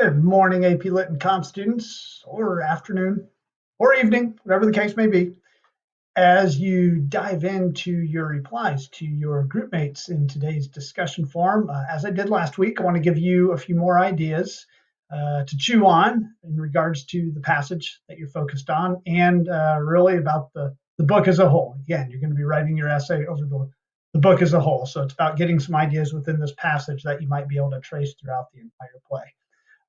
Good morning, AP Lit and Comp students, or afternoon, or evening, whatever the case may be. As you dive into your replies to your group mates in today's discussion forum, as I did last week, I want to give you a few more ideas to chew on in regards to the passage that you're focused on and really about the book as a whole. Again, you're going to be writing your essay over the book as a whole. So it's about getting some ideas within this passage that you might be able to trace throughout the entire play.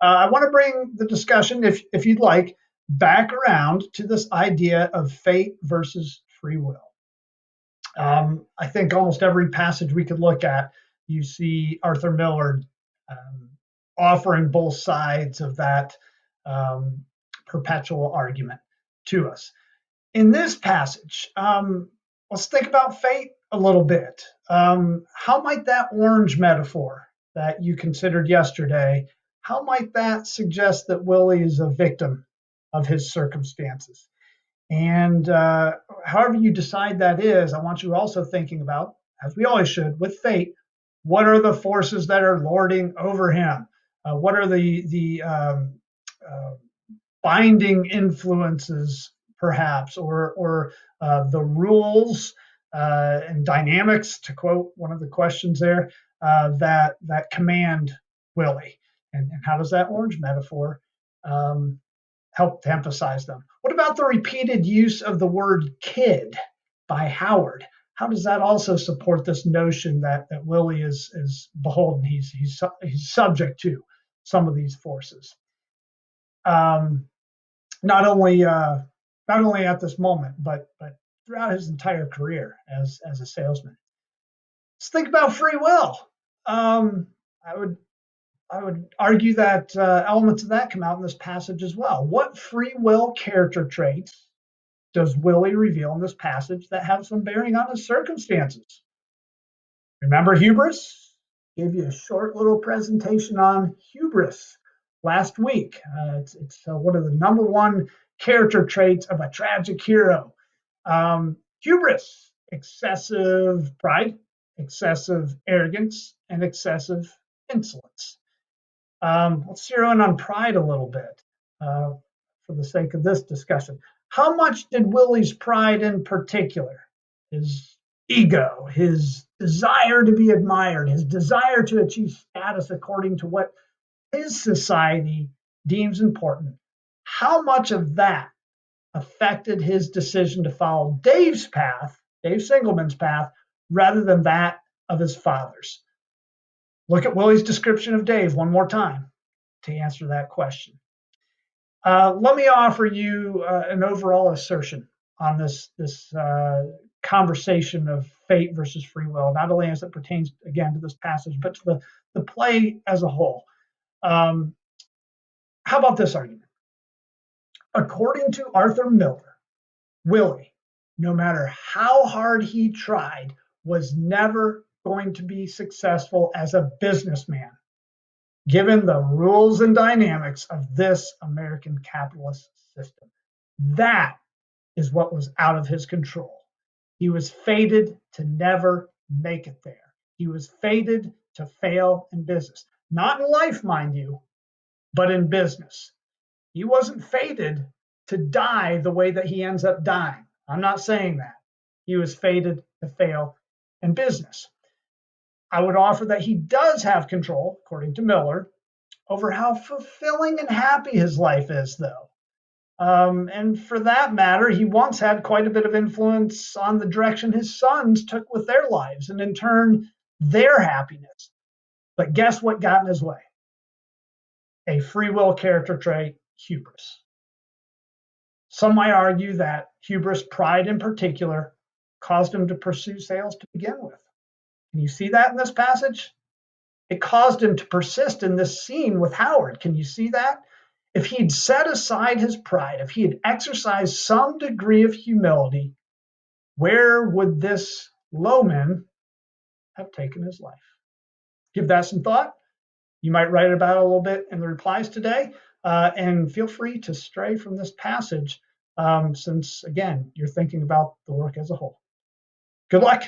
I want to bring the discussion, if you'd like, back around to this idea of fate versus free will. I think almost every passage we could look at, you see Arthur Miller offering both sides of that perpetual argument to us. In this passage, let's think about fate a little bit. How might that orange metaphor that you considered yesterday, how might that suggest that Willie is a victim of his circumstances? And however you decide that is, I want you also thinking about, as we always should, with fate, what are the forces that are lording over him? What are the binding influences, perhaps, or the rules and dynamics, to quote one of the questions there, that command Willie? And how does that orange metaphor help to emphasize them? What about the repeated use of the word kid by Howard? How does that also support this notion that Willie is beholden? He's subject to some of these forces. Not only at this moment, but throughout his entire career as a salesman. Let's think about free will. I would argue that elements of that come out in this passage as well. What free will character traits does Willie reveal in this passage that have some bearing on his circumstances? Remember hubris? Gave you a short little presentation on hubris last week. It's one of the number one character traits of a tragic hero. Hubris, excessive pride, excessive arrogance, and excessive insolence. Let's zero in on pride a little bit for the sake of this discussion. How much did Willie's pride in particular, his ego, his desire to be admired, his desire to achieve status according to what his society deems important, how much of that affected his decision to follow Dave's path, Dave Singelman's path, rather than that of his father's? Look at Willie's description of Dave one more time to answer that question. Let me offer you an overall assertion on this conversation of fate versus free will, not only as it pertains, again, to this passage, but to the play as a whole. How about this argument? According to Arthur Miller, Willie, no matter how hard he tried, was never going to be successful as a businessman, given the rules and dynamics of this American capitalist system. That is what was out of his control. He was fated to never make it there. He was fated to fail in business. Not in life, mind you, but in business. He wasn't fated to die the way that he ends up dying. I'm not saying that. He was fated to fail in business. I would offer that he does have control, according to Miller, over how fulfilling and happy his life is, though. And for that matter, he once had quite a bit of influence on the direction his sons took with their lives, and in turn, their happiness. But guess what got in his way? A free will character trait, hubris. Some might argue that hubris, pride in particular, caused him to pursue sales to begin with. Can you see that in this passage? It caused him to persist in this scene with Howard. Can you see that? If he'd set aside his pride, if he had exercised some degree of humility, where would this lowman have taken his life? Give that some thought. You might write about it a little bit in the replies today, and feel free to stray from this passage since, again, you're thinking about the work as a whole. Good luck.